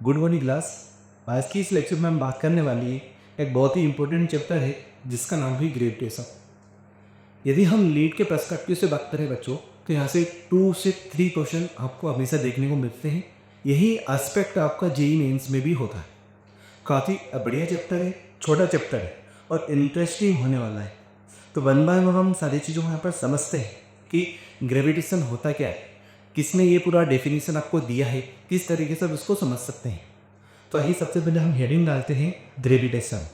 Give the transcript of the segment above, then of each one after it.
Good morning class. आज की इस लेक्चर में हम बात करने वाली एक बहुत ही इंपॉर्टेंट चैप्टर है जिसका नाम भी ग्रेविटेशन। यदि हम लीड के पर्सपेक्टिव से बात करें बच्चों, तो यहाँ से 2 से 3 क्वेश्चन आपको हमेशा देखने को मिलते हैं। यही एस्पेक्ट आपका जेईई मेंस में भी होता है। काफ़ी बढ़िया चैप्टर है, छोटा चैप्टर है और इंटरेस्टिंग होने वाला है। तो वन बाय वन हम सारी चीज़ों को यहाँ पर समझते हैं कि ग्रेविटेशन होता क्या है, किसने ये पूरा डेफिनेशन आपको दिया है, किस तरीके से आप उसको समझ सकते हैं। तो यही सबसे पहले हम हेडिंग डालते हैं ग्रेविटेशन।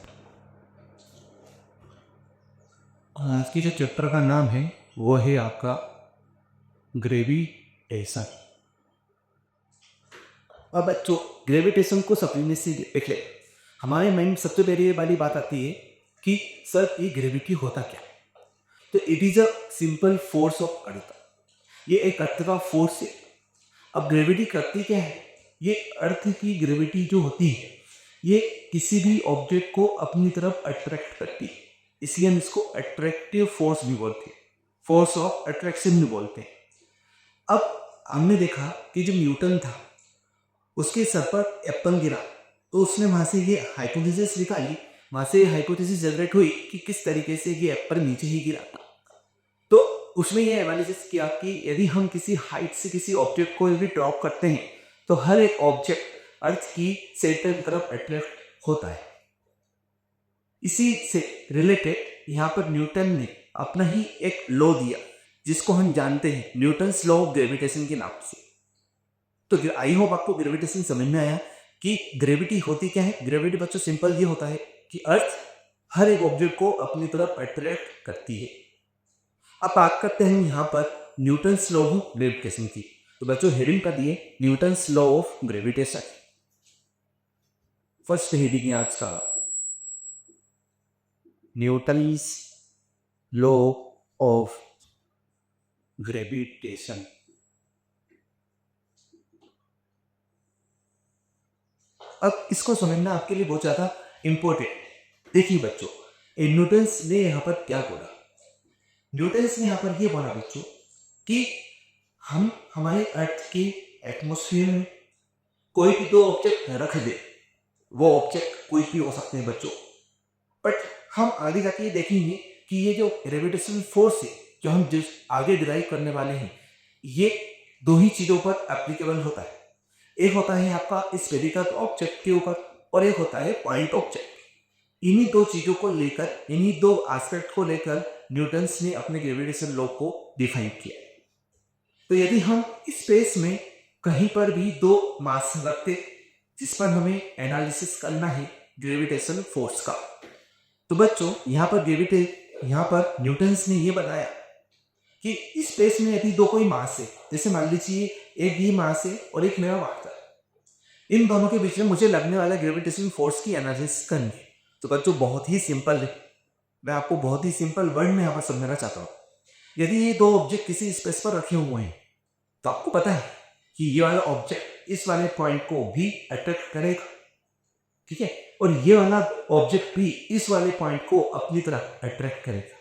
आज की जो चैप्टर का नाम है वो है आपका ग्रेविटेशन। अब बच्चों ग्रेविटेशन को सप्लीमेंट से देख ले, हमारे माइंड में सबसे पहले ये वाली बात आती है कि सर ये ग्रेविटी होता क्या है। तो it is a simple force of earth. ये एक अर्थ का फोर्स है। अब ग्रेविटी करती क्या है, ये अर्थ की ग्रेविटी जो होती है ये किसी भी ऑब्जेक्ट को अपनी तरफ अट्रैक्ट करती है, इसलिए हम इसको अट्रैक्टिव फोर्स भी बोलते हैं, फोर्स ऑफ अट्रैक्शन भी बोलते हैं। अब हमने देखा कि जब न्यूटन था उसके सर पर एप्पल गिरा तो उसने वहां से ये हाइपोथेसिस निकाली, वहां से हाइपोथेसिस जनरेट हुई कि किस तरीके से ये एप्पल नीचे ही गिरा। तो उसमें यह एनालिसिस किया कि यदि हम किसी हाइट से किसी ऑब्जेक्ट को यदि ड्रॉप करते हैं तो हर एक ऑब्जेक्ट अर्थ की सेंटर की तरफ अट्रैक्ट होता है। इसी से रिलेटेड यहाँ पर न्यूटन ने अपना ही एक लॉ दिया जिसको हम जानते हैं न्यूटन्स लॉ ऑफ ग्रेविटेशन के नाम से। तो आई होप आपको ग्रेविटेशन समझ में आया कि ग्रेविटी होती क्या है। ग्रेविटी बच्चों सिंपल ये होता है कि अर्थ हर एक ऑब्जेक्ट को अपनी तरफ अट्रैक्ट करती है। अब बात करते हैं यहाँ पर न्यूटन्स लॉ ऑफ ग्रेविटेशन की। तो बच्चों हेडिंग कर दिए Newton's law of gravitation. First heading है आज का न्यूटन्स लॉ ऑफ ग्रेविटेशन। अब इसको समझना आपके लिए बहुत ज्यादा इंपॉर्टेंट। देखिए बच्चों, न्यूटन्स ने यहाँ पर क्या बोला। न्यूटन्स ने यहाँ पर ये बोला बच्चों कि हम हमारे अर्थ के एटमॉस्फेयर में कोई भी दो ऑब्जेक्ट रख दे, वो ऑब्जेक्ट कोई भी हो सकते हैं बच्चों, बट हम आगे जाके ये देखेंगे कि ये जो ग्रेविटेशनल फोर्स है जो हम जिस आगे डिराइव करने वाले हैं ये दो ही चीजों पर एप्लीकेबल होता है। एक होता है आपका स्फेरिकल ऑब्जेक्ट के ऊपर और एक होता है पॉइंट ऑब्जेक्ट। इन्हीं दो चीजों को लेकर, इन्हीं दो एस्पेक्ट को लेकर न्यूटन्स ने अपने ग्रेविटेशन लॉ को डिफाइन किया। तो यदि हम स्पेस में कहीं पर भी दो मास रखते जिस पर हमें एनालिसिस करना है ग्रेविटेशन फोर्स का, तो बच्चों यहाँ पर न्यूटन्स ने ये बताया कि स्पेस में यदि दो कोई मास है, जैसे मान लीजिए एक ये मास है और एक मेरा मास है, इन दोनों के बीच में मुझे लगने वाला ग्रेविटेशन फोर्स की एनालिसिस करनी है। तो बच्चों बहुत ही सिंपल है, मैं आपको बहुत ही सिंपल वर्ड में यहाँ पर समझाना चाहता हूँ। यदि ये दो ऑब्जेक्ट किसी स्पेस पर रखे हुए हैं तो आपको पता है कि ये वाला ऑब्जेक्ट इस वाले पॉइंट को भी अट्रैक्ट करेगा, ठीक है, और ये वाला ऑब्जेक्ट भी इस वाले पॉइंट को अपनी तरफ अट्रैक्ट करेगा।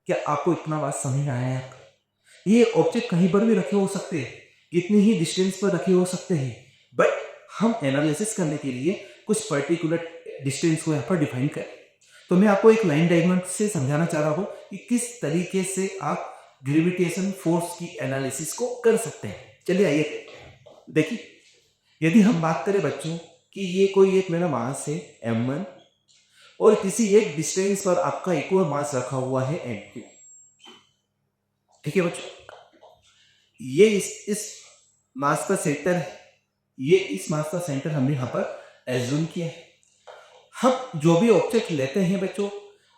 क्या आपको इतना बात समझ आया है? ये ऑब्जेक्ट कहीं पर भी रखे हो सकते हैं, इतनी ही डिस्टेंस पर रखे हो सकते हैं, बट हम एनालिसिस करने के लिए कुछ पर्टिकुलर डिस्टेंस को यहाँ पर डिफाइन करें। तो मैं आपको एक लाइन डायग्राम से समझाना चाह रहा हूँ कि किस तरीके से आप ग्रेविटेशन फोर्स की एनालिसिस को कर सकते हैं। चलिए आइए देखिए, यदि हम बात करें बच्चों कि ये कोई एक मेरा मास है m1 और किसी एक डिस्टेंस पर आपका एक और मास रखा हुआ है m2, ठीक है बच्चों, ये इस मास का सेंटर है, ये इस मास का सेंटर हमने यहाँ पर एज्यूम किया है। हम जो भी ऑब्जेक्ट लेते हैं बच्चों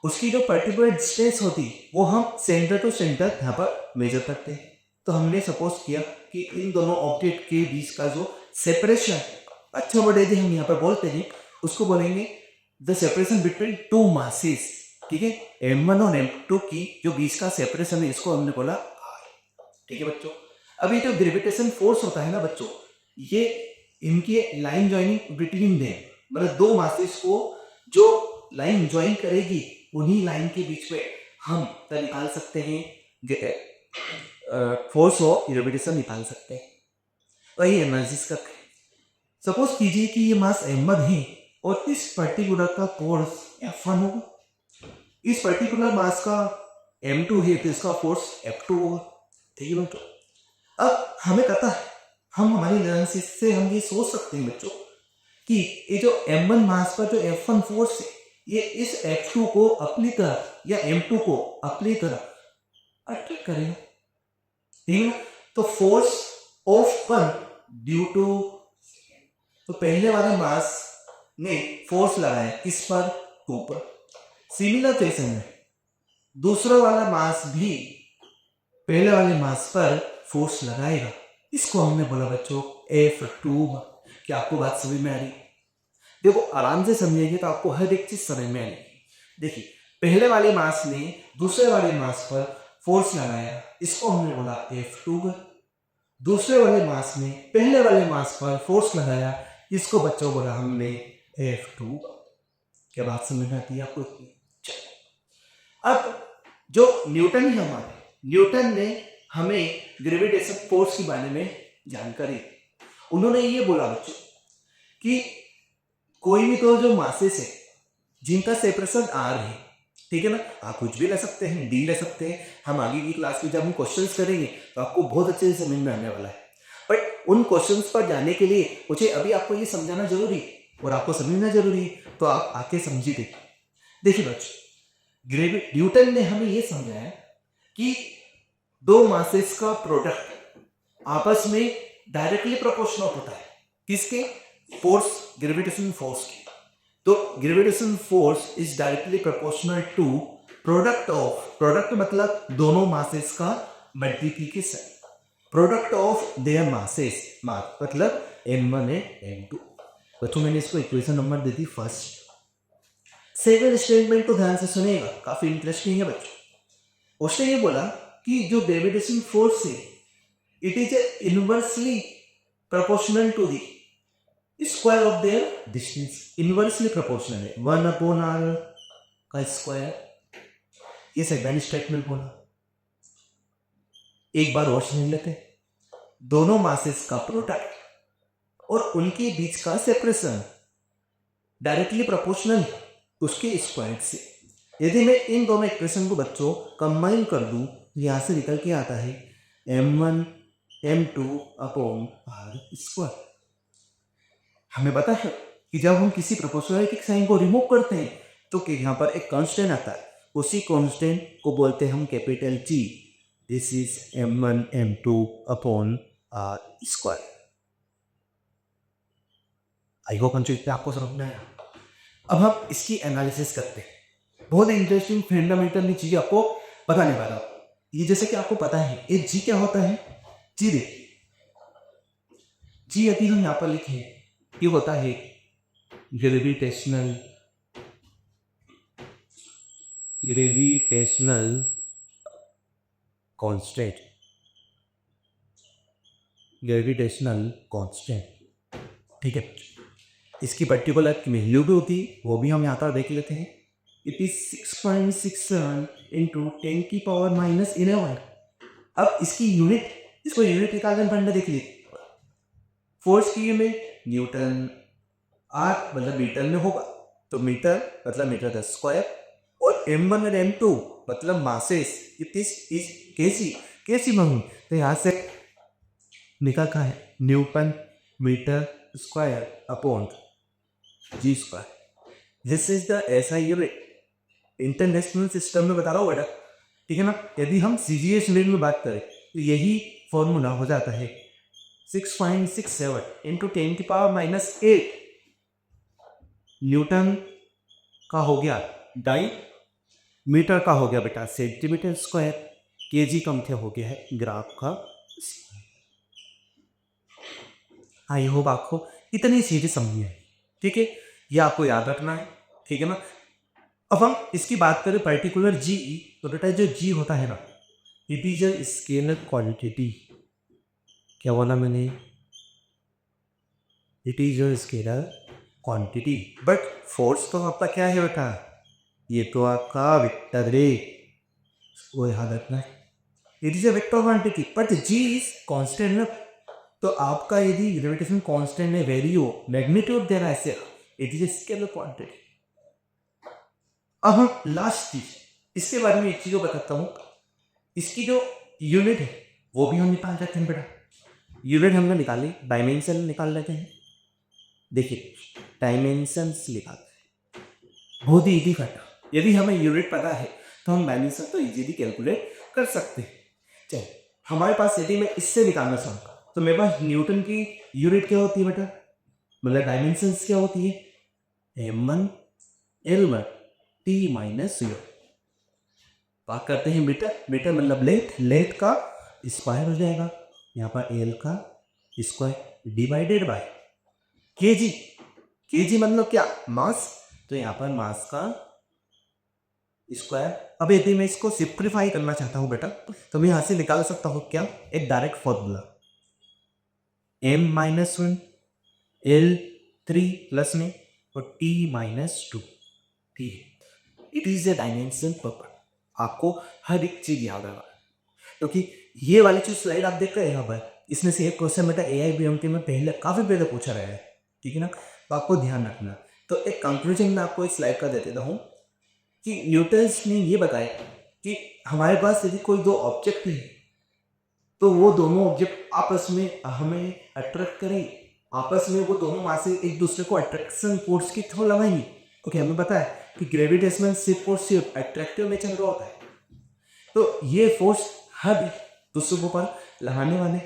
उसकी जो पर्टिकुलर डिस्टेंस होती है वो हम सेंटर टू सेंटर यहाँ पर मेजर करते हैं। तो हमने सपोज किया कि इन दोनों ऑब्जेक्ट के बीच का जो सेपरेशन, अच्छा वर्ड यदि हम यहाँ पर बोलते हैं उसको बोलेंगे the separation between two masses, ठीक है, m1 और m2 की जो बीच का सेपरेशन है इसको हमने बोला r, ठीक है बच्चों। अभी जो ग्रेविटेशन फोर्स होता है ना बच्चों, ये इनकी लाइन ज्वाइनिंग बिटवीन देम, मतलब दो मासेस को जो लाइन ज्वाइन करेगी उन्हीं लाइन के बीच में हम निकाल सकते हैं फोर्स ऑफ ग्रेविटेशन निकाल सकते हैं। वही एनालिसिस करते हैं। सपोज कीजिए कि ये मास m1 है और इस पर्टिकुलर का फोर्स F1 होगा। इस पर्टिकुलर मास का m2 है तो इसका फोर्स F2 होगा। ठीक है बच्चों, अब हमें पता है, हम हमारी एनालिसिस से हम ये सोच सकते हैं बच्चों कि ये जो m1 मास का जो F1 फोर्स है ये इस F2 को अपनी तरफ या m2 को अपनी तरफ अट्रैक्ट करेगा। ठीक है, तो force of one due to, तो पहले वाले मास ने फोर्स लगाया किस पर, 2 पर। सिमिलर केस में दूसरा वाला मास भी पहले वाले मास पर फोर्स लगाएगा। इसको हमने बोला बच्चों F2। क्या आपको बात समझ में आ रही? देखो आराम से समझिएगा तो आपको हर एक चीज समझ में आएगी। देखिए पहले वाले मास ने दूसरे वाले मास पर फोर्स लगाया, इसको हमने बोला F2। दूसरे वाले मास ने पहले वाले मास पर फोर्स लगाया, इसको बच्चों बोला हमने F2। क्या बात समझ में आती है आपको? अब जो न्यूटन है हमारे, न्यूटन ने हमें ग्रेविटेशन फोर्स के बारे में जानकारी, उन्होंने ये बोला बच्चों कि कोई भी तो जो मासेस है जिनका सेपरेशन r है, ठीक है ना, आप कुछ भी ले सकते हैं, d ले सकते हैं। हम आगे की क्लास में जब हम क्वेश्चंस करेंगे तो आपको बहुत अच्छे से समझ में आने वाला है। बट उन क्वेश्चंस पर जाने के लिए मुझे अभी आपको ये समझाना जरूरी है और आपको समझना जरूरी है, तो आप आके समझिए। देखिए बच्चों, न्यूटन ने हमें ये समझाया कि दो मासेस का प्रोडक्ट आपस में डायरेक्टली प्रोपोर्शनल होता है। किसके? फोर्स, ग्रेविटेशन फोर्स के। तो gravitation force is directly proportional to product of, product मतलब दोनों मासेस का multiplication, product of their masses, mass मतलब m1 एंड m2। बच्चों मैंने इसको इक्वेशन नंबर दे दी फर्स्ट। सेकंड स्टेटमेंट को ध्यान से सुनिएगा, काफी इंटरेस्टिंग है बच्चों। उसने ये बोला कि जो ग्रेविटेशन फोर्स है it is inversely proportional to the square of their distance. Inversely proportional है, 1/r का स्क्वायर। ये सेकंड स्टेटमेंट बोला। एक बार और सुन लेते, दोनों मासेस का प्रोडक्ट और उनके बीच का सेपरेशन डायरेक्टली प्रोपोर्शनल उसके स्क्वायर से। यदि मैं इन दोनों इक्वेशन को बच्चों कंबाइन कर दूं, यहां से निकल के आता है m1 m2 upon r square. हमें पता है कि जब हम किसी प्रोपोर्शनलिटी साइन को रिमूव करते हैं तो कि यहाँ पर एक कांस्टेंट आता है, उसी कांस्टेंट को बोलते हैं हम capital G। This is m1 m2 upon r square. I hope आपको समझ में आया। अब हम इसकी एनालिसिस करते हैं। बहुत इंटरेस्टिंग फंडामेंटल चीजें आपको बताने वाला हूं। ये जैसे कि आपको पता है ये जी क्या होता है, जी देखिए, जी यदि हम यहाँ पर लिखे ये होता है ग्रेविटेशनल कांस्टेंट, ग्रेविटेशनल कांस्टेंट। ठीक है, इसकी पर्टिकुलर वैल्यू भी होती है, वो भी हम यहाँ पर देख लेते हैं। It is 6.67 into 10⁻⁻11। अब इसकी यूनिट, इसको यूनिट निकालने पड़ना, देख लीजिए। फोर्स की यूनिट न्यूटन, आर मतलब मीटर में होगा, तो मीटर मतलब मीटर का स्क्वायर, और m1 और m2 मतलब masses, it is KG, KG में, तो यहाँ से निकल का है newton meter square upon G square. This is the ऐसा यूनिट इंटरनेशनल सिस्टम में बता रहा हूँ बेटा, ठीक है ना। यदि हम CGS यूनिट में बात करें तो यही फॉर्मूला हो जाता है 6.67 इंटू 10⁻⁻8 न्यूटन का हो गया डाई, मीटर का हो गया बेटा सेंटीमीटर स्क्वायर, केजी का मतलब हो गया है ग्राफ का। आई होप आपको इतनी चीजें समझी है, ठीक है, ये आपको याद रखना है, ठीक है ना। अब हम इसकी बात करें पर्टिकुलर जी, तो बेटा जो जी होता है ना, it is a scalar quantity. क्या बोला मैंने? It is a scalar quantity. But force तो आपका क्या है बेटा, ये तो आपका वेक्टर है, वो याद रखना है। It is a vector quantity but G is constant ना, तो आपका यदि ग्रेविटेशन कांस्टेंट में वेरी हो, मैग्नीट्यूड दे रहा है ऐसे, it is a scalar quantity. अब हम लास्ट चीज इसके बारे में एक चीज बताता हूं, इसकी जो यूनिट है वो भी हम निकाल लेते हैं बेटा। यूनिट हमने निकाली, डायमेंशन निकाल लेते हैं। देखिए डायमेंशंस निकालते हैं, बहुत ही इजी फैक्टर। यदि हमें यूनिट पता है तो हम डायमेंशन तो इजीली कैलकुलेट कर सकते हैं। चलिए हमारे पास यदि मैं इससे निकालना चाहूँगा तो मेरे पास न्यूटन की यूनिट क्या होती है बेटा, मतलब डायमेंशंस क्या होती है, m1 l1 t माइनस 0। बात करते हैं मीटर, मीटर मतलब लेंथ का स्क्वायर हो जाएगा, यहाँ पर एल का square divided by KG. KG मतलब क्या, मास, तो यहाँ पर मास का स्क्वायर। अब यदि मैं इसको सिंप्लीफाई करना चाहता हूँ बेटा तो मैं यहाँ से निकाल सकता हूँ क्या, एक direct formula m minus 1 l3 plus में और t माइनस 2 ठीक है। It is A dimension proper, आपको हर एक चीज याद रखना, क्योंकि ये वाली जो स्लाइड आप देख रहे हैं यहाँ पर, इसमें से एक क्वेश्चन बेटा AIBMT में काफी पहले पूछा रहा है, ठीक है ना, तो आपको ध्यान रखना। तो एक कंक्लूजन में आपको इस स्लाइड का दे देता हूँ कि न्यूटन्स ने ये बताया कि हमारे पास यदि कोई दो ऑब्जेक्ट है तो वो दोनों ऑब्जेक्ट आपस में हमें अट्रैक्ट करेंगे, आपस में वो दोनों मासे एक दूसरे को अट्रैक्शन फोर्स की थ्रू लगाएंगे। ओके, हमें पता है कि ग्रेविटेशनल फोर्स सिर्फ अट्रैक्टिव नेचर का होता है, तो ये फोर्स हर दूसरे के ऊपर लगाने वाले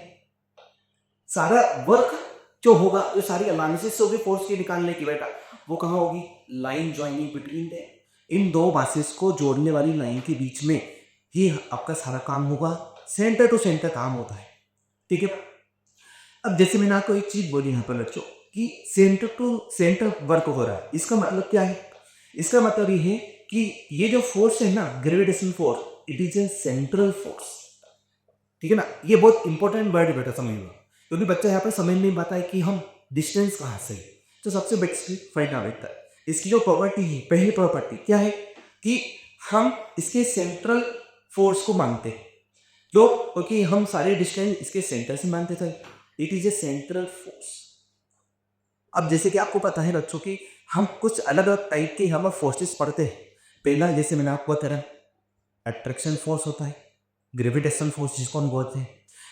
सारा वर्क जो होगा, जो सारी एनालिसिस होगी फोर्स की निकालने की बेटा, वो कहाँ होगी, लाइन ज्वाइनिंग बिटवीन द, इन दो मासेस को जोड़ने वाली लाइन के बीच में ही आपका सारा काम होगा, सेंटर टू सेंटर काम होता है, ठीक है। अब जैसे मैंने आपको एक चीज बोली यहाँ पर बच्चों कि सेंटर टू सेंटर वर्क हो रहा है, इसका मतलब क्या है, इसका मतलब ये है कि ये जो फोर्स है ना, gravitation force, it is A central force, ठीक है ना। ये बहुत इंपॉर्टेंट वर्ड है बेटा, समझिएगा, क्योंकि बच्चा यहाँ पर समझ नहीं पाता है कि हम डिस्टेंस कहाँ से, तो सबसे बेसिक फायदा रहता है इसकी जो प्रॉपर्टी है, पहली प्रॉपर्टी क्या है कि हम इसके सेंट्रल फोर्स को मानते हैं, तो क्योंकि हम सारे डिस्टेंस इसके सेंटर से मानते थे, it is A central force. अब जैसे कि आपको पता है बच्चों की हम कुछ अलग अलग टाइप के हम फोर्सेस पढ़ते हैं। पहला जैसे मैंने आपको बताया अट्रैक्शन फोर्स होता है, ग्रेविटेशन फोर्स जिसको हम बोलते हैं,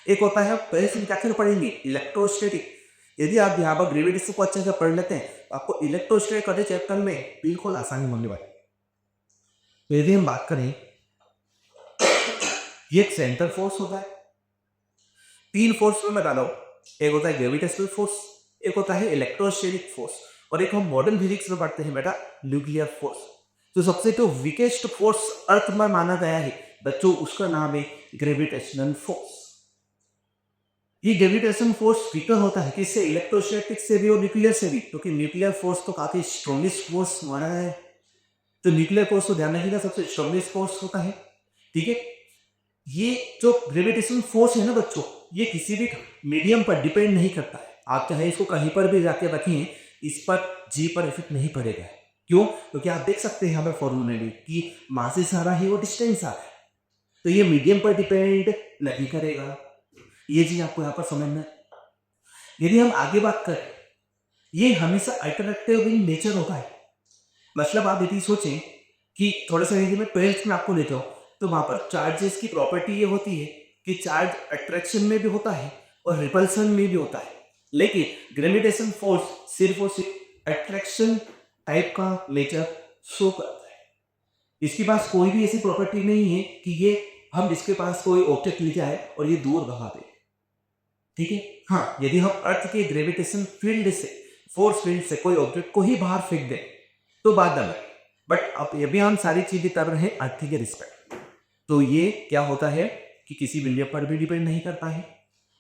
एक होता है पहले से क्या क्या पढ़ेंगे इलेक्ट्रोस्टैटिक। यदि आप यहाँ पर ग्रेविटेशन को अच्छे से पढ़ लेते हैं तो आपको इलेक्ट्रोस्टैटिक वाले चैप्टर में बिल्कुल आसानी होने वाली। तो यदि हम बात करें, ये एक सेंटर फोर्स होता है, तीन फोर्स में मैं डाला हूं, एक होता है ग्रेविटेशनल फोर्स, एक होता है इलेक्ट्रोस्टैटिक फोर्स, और एक हम मॉडर्न फिजिक्स में पढ़ते हैं बेटा न्यूक्लियर फोर्स। तो सबसे जो वीकेस्ट फोर्स अर्थ में माना गया है बच्चों, उसका नाम है ग्रेविटेशनल फोर्स। ये ग्रेविटेशन फोर्स वीकर होता है किससे, इलेक्ट्रोस्टैटिक से भी और न्यूक्लियर से भी, क्योंकि न्यूक्लियर फोर्स तो काफी स्ट्रॉन्गेस्ट फोर्स माना है, तो न्यूक्लियर फोर्स को ध्यान रखिएगा सबसे स्ट्रॉन्गेस्ट फोर्स होता है, ठीक है। ये जो ग्रेविटेशन फोर्स है ना बच्चों, ये किसी भी मीडियम पर डिपेंड नहीं करता है, आप चाहे इसको कहीं पर भी जाके रखें, इस पर जी पर इफेक्ट नहीं पड़ेगा। क्यों, क्योंकि आप देख सकते हैं हमें फॉर्मूले में कि मासेस आ रहा है वो डिस्टेंस आ रहा है, तो ये मीडियम पर डिपेंड नहीं करेगा, ये चीज आपको यहाँ पर समझना है। यदि हम आगे बात करें, ये हमेशा अल्टरनेटिव इन नेचर होता है, मतलब आप यदि सोचें कि थोड़ा सा यदि मैं 12th में आपको लेता हूँ तो वहां पर चार्जेस की प्रॉपर्टी ये होती है कि चार्ज अट्रैक्शन में भी होता है और रिपल्सन में भी होता है, लेकिन ग्रेविटेशन फोर्स सिर्फ और सिर्फ अट्रैक्शन टाइप का नेचर शो करता है, इसके पास कोई भी ऐसी प्रॉपर्टी नहीं है कि ये हम इसके पास कोई ऑब्जेक्ट ले जाए और ये दूर भगा दे, ठीक है। हाँ, यदि हम अर्थ के ग्रेविटेशन फील्ड से, फोर्स फील्ड से कोई ऑब्जेक्ट को ही बाहर फेंक दें तो बात अलग है, बट अब ये भी हम सारी चीजें कर रहे हैं अर्थ के रिस्पेक्ट, तो ये क्या होता है कि किसी मीडियम पर भी डिपेंड नहीं करता है,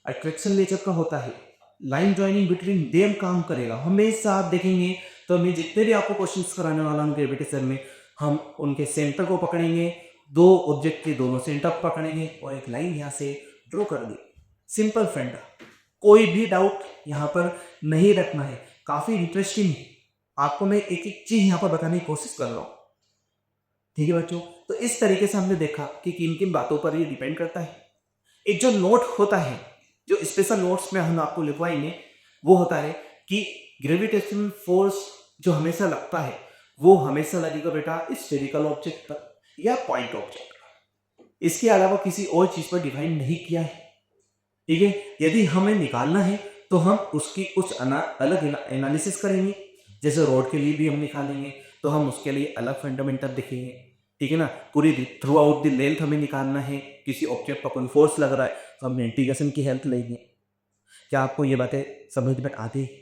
अट्रैक्शन नेचर का होता है, लाइन ज्वाइनिंग बिटवीन देम काम करेगा। हमेशा आप देखेंगे तो मैं जितने भी आपको क्वेश्चंस कराने वाला हूँ ग्रेविटेशन में, हम उनके सेंटर को पकड़ेंगे, दो ऑब्जेक्ट के दोनों सेंटर पकड़ेंगे और एक लाइन यहाँ से ड्रॉ कर देंगे, सिंपल फ्रेंड, कोई भी डाउट यहाँ पर नहीं रखना है। काफी इंटरेस्टिंग है, आपको मैं एक एक चीज यहाँ पर बताने की कोशिश कर रहा हूँ, ठीक है बच्चों। तो इस तरीके से हमने देखा कि किन किन बातों पर ये डिपेंड करता है। एक जो नोट होता है जो स्पेशल नोट्स में हम आपको लिखवाएंगे वो होता है कि ग्रेविटेशनल फोर्स जो हमेशा लगता है वो हमेशा लगेगा बेटा स्फेरिकल ऑब्जेक्ट पर या पॉइंट ऑब्जेक्ट पर, इसके अलावा किसी और चीज पर डिफाइन नहीं किया है। ठीक है, यदि हमें निकालना है तो हम उसकी कुछ अलग एनालिसिस करेंगे, जैसे रॉड के लिए भी हम निकालेंगे तो हम उसके लिए अलग फंडामेंटल देखेंगे। ठीक है ना, पूरी थ्रू आउट द लेंथ हमें निकालना है, किसी ऑब्जेक्ट पर कोई फोर्स लग रहा है तो हम इंटीग्रेशन की हेल्प लेंगे। क्या आपको ये बातें समझ में आती है?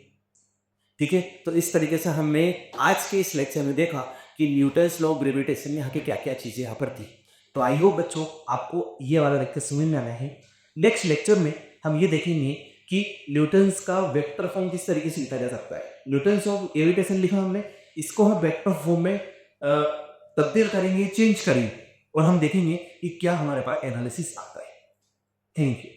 ठीक है, तो इस तरीके से हमने आज के इस लेक्चर में देखा कि न्यूटन्स लॉ ऑफ ग्रेविटेशन में यहाँ की क्या क्या चीज़ें यहाँ पर थी। तो आई होप बच्चों आपको ये वाला लेक्चर समझ में आया है। नेक्स्ट लेक्चर में हम ये देखेंगे कि न्यूटन्स का वेक्टर फॉर्म किस तरीके से लिखा जा सकता है। न्यूटन्स ऑफ ग्रेविटेशन लिखा हमने, इसको हम वेक्टर फॉर्म में तब्दील करेंगे, चेंज करेंगे और हम देखेंगे कि क्या हमारे पास एनालिसिस आता है। Thank you.